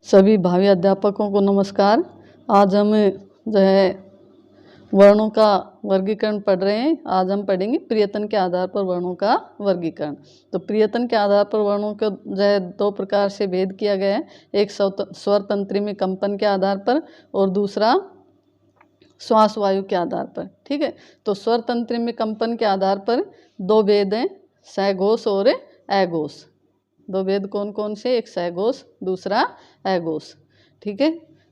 सभी भावी अध्यापकों को नमस्कार। आज हम जो है वर्णों का वर्गीकरण पढ़ रहे हैं। आज हम पढ़ेंगे प्रियतन के आधार पर वर्णों का वर्गीकरण। तो प्रियतन के आधार पर वर्णों को जो है दो प्रकार से भेद किया गया है। एक स्वर तंत्री में कंपन के आधार पर और दूसरा श्वास वायु के आधार पर। ठीक है, तो स्वर तंत्री में कंपन के आधार पर दो भेद हैं, सघोष और अघोष। दो भेद कौन कौन से? एक सघोष, दूसरा अघोष। ठीक है,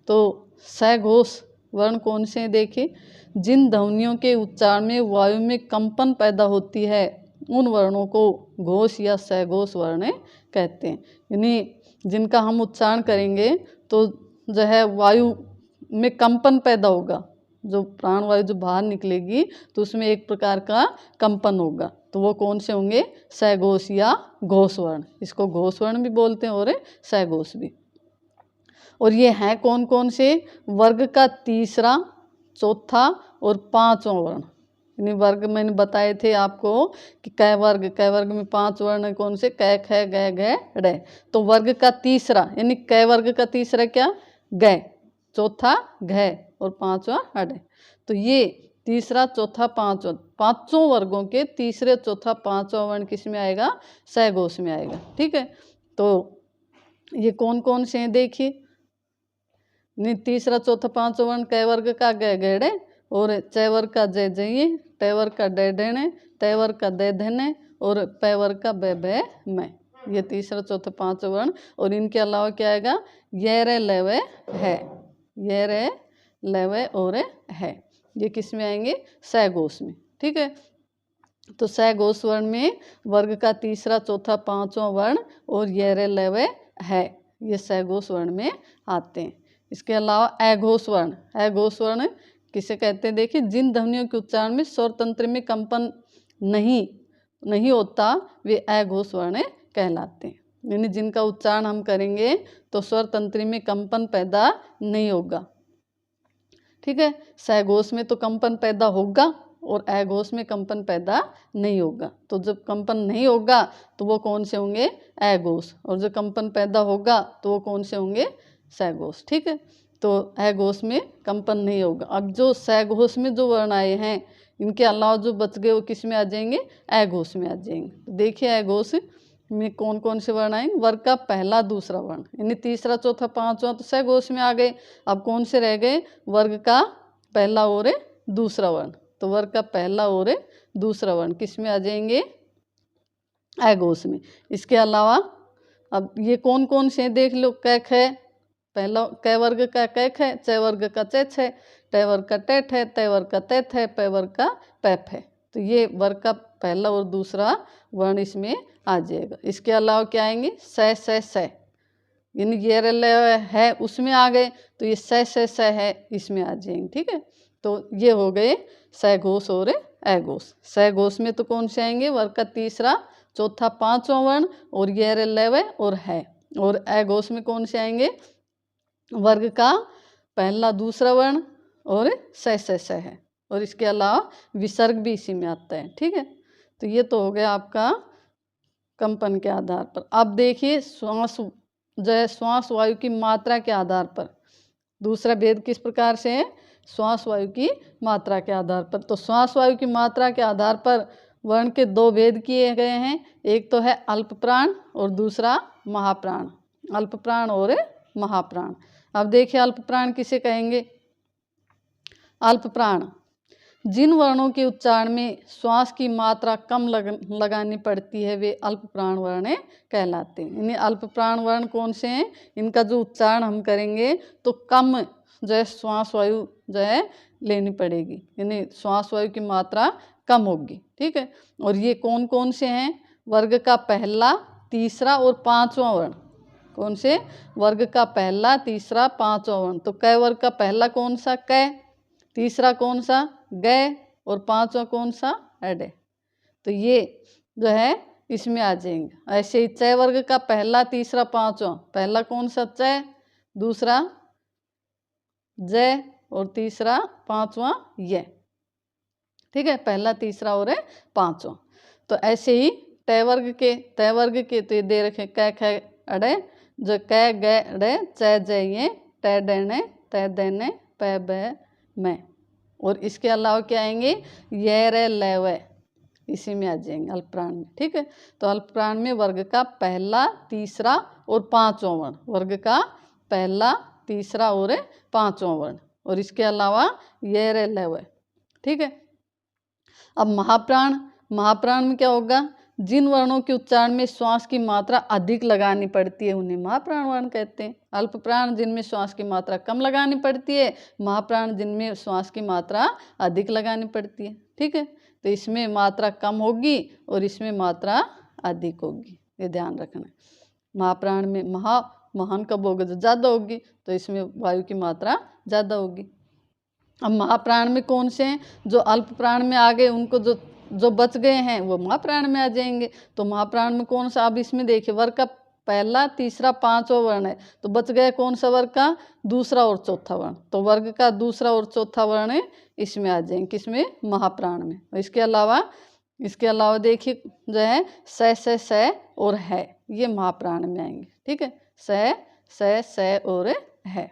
तो सघोष वर्ण कौन से हैं? देखिए, जिन ध्वनियों के उच्चारण में वायु में कंपन पैदा होती है उन वर्णों को घोष या सघोष वर्ण कहते हैं। यानी जिनका हम उच्चारण करेंगे तो जो है वायु में कंपन पैदा होगा, जो प्राणवायु जो बाहर निकलेगी तो उसमें एक प्रकार का कंपन होगा, तो वो कौन से होंगे? सघोष या घोष वर्ण। इसको घोष वर्ण भी बोलते हैं और सघोष भी। और ये हैं कौन कौन से? वर्ग का तीसरा, चौथा और पांचवा वर्ण। यानी वर्ग मैंने बताए थे आपको कि कै वर्ग में 5 वर्ण कौन से? कै, ख, ग, घ, ड़। तो वर्ग का तीसरा यानी कै वर्ग का तीसरा क्या? ग, चौथा घ और पांचवा अड। तो ये तीसरा, चौथा, पांचवा, पांचों वर्गों के तीसरे, चौथा, पांचवा वर्ण किस में आएगा? सघोष में आएगा। ठीक है, तो ये कौन कौन से हैं? देखिए, तीसरा, चौथा, पांचवा वर्ण कै वर्ग का ग, गेड़े और च वर्ग का जय जय, ट वर्ग का डे डेणे, त वर्ग का दे धने और प वर्ग का बे बे मैं। ये तीसरा, चौथा, पांचवा वर्ण। और इनके अलावा क्या आएगा? ये रे लेवे है, ये रे लेवे और है। ये किस में आएंगे? सघोष में। ठीक है, तो सघोष वर्ण में वर्ग का तीसरा, चौथा, पांचवा वर्ण और ये रे लेवे है, ये सघोष वर्ण में आते हैं। इसके अलावा अघोष वर्ण। अघोष वर्ण किसे कहते हैं? देखिए, जिन ध्वनियों के उच्चारण में स्वर तंत्र में कंपन नहीं होता वे अघोष वर्ण कहलाते हैं। यानी जिनका उच्चारण हम करेंगे तो स्वर तंत्री में कंपन पैदा नहीं होगा। ठीक है, सघोष में तो कंपन पैदा होगा और अघोष में कंपन पैदा नहीं होगा। तो जब कंपन नहीं होगा तो वो कौन से होंगे? अघोष। और जब कंपन पैदा होगा तो वो कौन से होंगे? सघोष। ठीक है, तो अघोष में कंपन नहीं होगा। अब जो सघोष में जो वर्ण आए हैं इनके अलावा जो बच गए वो किस में आ जाएंगे? अघोष में आ जाएंगे। तो देखिए, अघोष में कौन कौन से वर्ण आएंगे? वर्ग का पहला, दूसरा वर्ण, यानी तीसरा, चौथा, पांचवा तो सघोष में आ गए। अब कौन से रह गए? वर्ग का पहला और दूसरा वर्ण। तो वर्ग का पहला और दूसरा वर्ण किस में आ जाएंगे? अघोष में। इसके अलावा अब ये कौन कौन से देख लो। क, ख, पहला कै वर्ग का कै ख, च वर्ग का च छ, ट वर्ग का टेठ है, त वर्ग का तैथ है, प वर्ग का पैफ है। तो ये वर्ग का पहला और दूसरा वर्ण इसमें आ जाएगा। इसके अलावा क्या आएंगे? स, यानी ये है उसमें आ गए तो ये स है इसमें आ जाएंगे। ठीक है, तो ये हो गए सघोष और अघोष। सघोष में तो कौन से आएंगे? वर्ग का तीसरा, चौथा, पांचवा वर्ण और ये लेवे और है। और अघोष में कौन से आएंगे? वर्ग का पहला, दूसरा वर्ण और स है। और इसके अलावा विसर्ग भी इसी में आता है। ठीक है, तो ये तो हो गया आपका कंपन के आधार पर। अब देखिए, श्वास वायु की मात्रा के आधार पर दूसरा भेद किस प्रकार से है? श्वास वायु की मात्रा के आधार पर। तो श्वास वायु की मात्रा के आधार पर वर्ण के दो भेद किए गए हैं। एक तो है अल्प प्राण और दूसरा महाप्राण। अल्प प्राण और महाप्राण। अब देखिए, अल्प प्राण किसे कहेंगे? अल्प प्राण जिन वर्णों के उच्चारण में श्वास की मात्रा कम लगानी पड़ती है वे अल्प प्राण वर्ण कहलाते हैं। यानी अल्प प्राण वर्ण कौन से हैं? इनका जो उच्चारण हम करेंगे तो कम जो है श्वास वायु जो है लेनी पड़ेगी, यानी श्वास वायु की मात्रा कम होगी। ठीक है, और ये कौन कौन से हैं? वर्ग का पहला, तीसरा और पांचवा वर्ण। कौन से? वर्ग का पहला, तीसरा, पांचवा वर्ण। तो कै वर्ग का पहला कौन सा? कै। तीसरा कौन सा? ग। और पांचवा कौन सा? अड। तो ये जो है इसमें आ जाएंगे। ऐसे ही च वर्ग का पहला, तीसरा, पांचवा। पहला कौन सा? च, दूसरा ज और तीसरा, पांचवा य। ठीक है, पहला, तीसरा और पांचवा। तो ऐसे ही त वर्ग के तो ये दे रखे क, ख, अड़े, जो कै गे रे चे जे ये टे डेने ते देने पे बे मैं। और इसके अलावा क्या आएंगे, ये रे ले वे, इसी में आ जाएंगे अल्पप्राण में। ठीक है, तो अल्पप्राण में वर्ग का पहला, तीसरा और पांचवा वर्ण, वर्ग का पहला, तीसरा और पांचवा वर्ण, और इसके अलावा ये रे ले वे। ठीक है, अब महाप्राण, महाप्राण में क्या होगा, जिन वर्णों के उच्चारण में श्वास की मात्रा अधिक लगानी पड़ती है उन्हें महाप्राण वर्ण कहते हैं। अल्प प्राण जिनमें श्वास की मात्रा कम लगानी पड़ती है, महाप्राण जिनमें श्वास की मात्रा अधिक लगानी पड़ती है। ठीक है, तो इसमें मात्रा कम होगी और इसमें मात्रा अधिक होगी, ये ध्यान रखना। महाप्राण में महान कब होगा, जो ज़्यादा होगी, तो इसमें वायु की मात्रा ज़्यादा होगी। अब महाप्राण में कौन से हैं, जो अल्प प्राण में आ गए उनको जो बच गए हैं वो महाप्राण में आ जाएंगे। तो महाप्राण में कौन सा, अब इसमें देखिए वर्ग का पहला, तीसरा, पांचवा वर्ण है, तो बच गया कौन सा वर्ग का, दूसरा और चौथा वर्ण। तो वर्ग का दूसरा और चौथा वर्ण इसमें आ जाएंगे, किसमें, महाप्राण में। इसके अलावा देखिए जो है से और है, ये महाप्राण में आएंगे। ठीक है, से और है।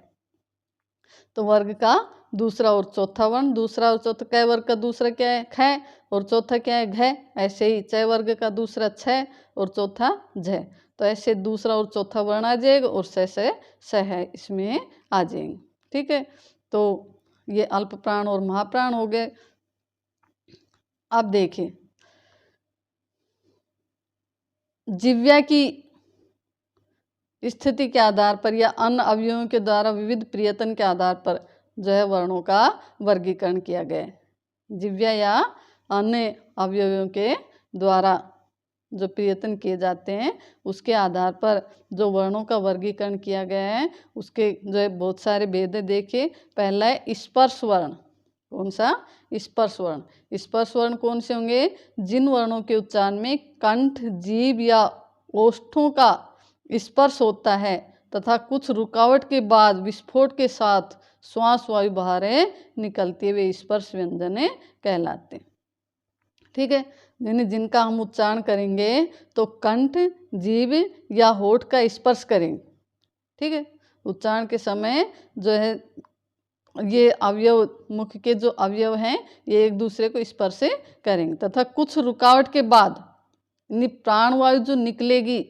तो वर्ग का दूसरा और चौथा वर्ण, दूसरा और चौथा, कै वर्ग का दूसरा क्या है, ख, और चौथा क्या है, घ। ऐसे ही च वर्ग का दूसरा छ और चौथा झ। तो ऐसे दूसरा और चौथा वर्ण आ जाएगा और से है इसमें आ जाएंगे। ठीक है, तो ये अल्प प्राण और महाप्राण हो गए। अब देखिए जिह्वा की स्थिति के आधार पर या अन्य अवयवों के द्वारा विविध प्रियतन के आधार पर जो है वर्णों का वर्गीकरण किया गया है। जिह्वा या अन्य अवयवों के द्वारा जो प्रियतन किए जाते हैं उसके आधार पर जो वर्णों का वर्गीकरण किया गया है, उसके जो है बहुत सारे भेद देखिए। पहला है स्पर्श वर्ण। कौन सा, स्पर्श वर्ण। स्पर्श वर्ण कौन से होंगे, जिन वर्णों के उच्चारण में कंठ, जीभ या ओष्ठों का स्पर्श होता है तथा कुछ रुकावट के बाद विस्फोट के साथ श्वास वायु बाहर निकलती है, वे स्पर्श व्यंजन कहलाते हैं। ठीक है, जिनका हम उच्चारण करेंगे तो कंठ, जीभ या होठ का स्पर्श करेंगे। ठीक है, उच्चारण के समय जो है ये अवयव, मुख के जो अवयव हैं ये एक दूसरे को स्पर्श करेंगे तथा कुछ रुकावट के बाद प्राण वायु जो निकलेगी,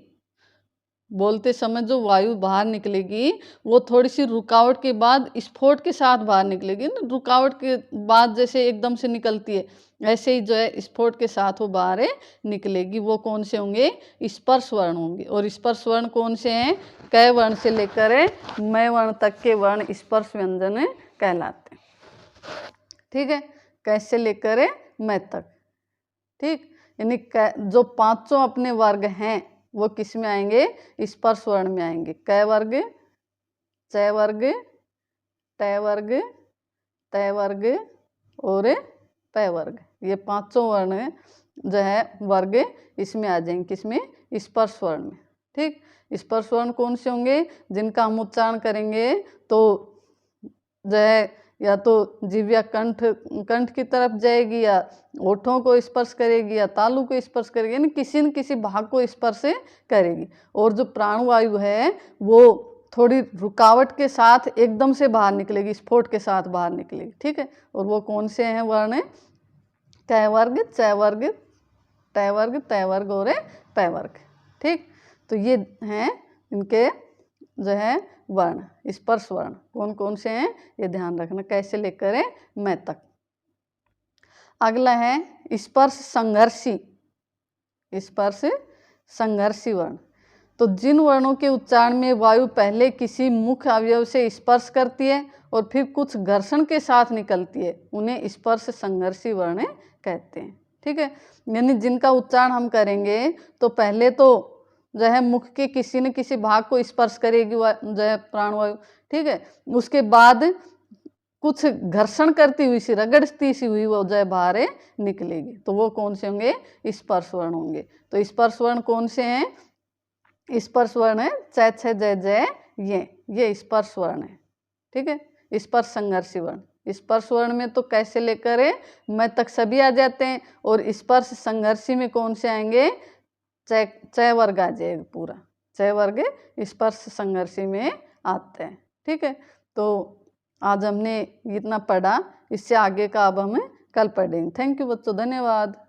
बोलते समय जो वायु बाहर निकलेगी वो थोड़ी सी रुकावट के बाद स्फोट के साथ बाहर निकलेगी ना, रुकावट के बाद जैसे एकदम से निकलती है ऐसे ही जो है स्फोट के साथ वो बाहर निकलेगी। वो कौन से होंगे, स्पर्श वर्ण होंगे। और स्पर्श वर्ण कौन से हैं, कै वर्ण से लेकर मैं वर्ण तक के वर्ण स्पर्श व्यंजन कहलाते हैं। ठीक है, कैसे लेकर मैं तक। ठीक, यानी जो पांचों अपने वर्ग हैं वो किस में आएंगे, स्पर्श वर्ण में आएंगे। कै वर्ग, च वर्ग, ट वर्ग, त वर्ग और पै वर्ग, ये पांचों वर्ण जो है वर्ग इसमें आ जाएंगे, किसमें, स्पर्श वर्ण में। ठीक, स्पर्श वर्ण कौन से होंगे, जिनका हम उच्चारण करेंगे तो जो है या तो जिह्वा कंठ की तरफ जाएगी या ओठों को स्पर्श करेगी या तालु को स्पर्श करेगी, यानी किसी न किसी भाग को स्पर्श करेगी। और जो प्राणवायु है वो थोड़ी रुकावट के साथ एकदम से बाहर निकलेगी, स्फोट के साथ बाहर निकलेगी। ठीक है, और वो कौन से हैं वर्ण, कै वर्ग, च वर्ग, ट वर्ग, त वर्ग और पै वर्ग। ठीक, तो ये हैं इनके जो है वर्ण, स्पर्श वर्ण कौन कौन से हैं ये ध्यान रखना, कैसे लेकर मैं तक। अगला है स्पर्श संघर्षी, स्पर्श संघर्षी वर्ण। तो जिन वर्णों के उच्चारण में वायु पहले किसी मुख्य अवयव से स्पर्श करती है और फिर कुछ घर्षण के साथ निकलती है उन्हें स्पर्श संघर्षी वर्ण कहते हैं। ठीक है, यानी जिनका उच्चारण हम करेंगे तो पहले तो जो है मुख के किसी न किसी भाग को स्पर्श करेगी जो है प्राणवायु। ठीक है, उसके बाद कुछ घर्षण करती हुई सी, रगड़ती सी हुई वो जो है बाहर निकलेगी, तो वो कौन से होंगे, स्पर्श वर्ण होंगे। तो स्पर्श वर्ण कौन से हैं, स्पर्श वर्ण है च, छ, ज, ज, ये स्पर्श वर्ण है। ठीक है, स्पर्श संघर्षी वर्ण। स्पर्श वर्ण में तो कैसे लेकर मैं तक सभी आ जाते हैं, और स्पर्श संघर्षी में कौन से आएंगे, च वर्ग आ जाएगा पूरा। छह वर्ग स्पर्श संघर्षी में आते हैं। ठीक है, तो आज हमने इतना पढ़ा, इससे आगे का अब हम कल पढ़ेंगे। थैंक यू बच्चों, धन्यवाद।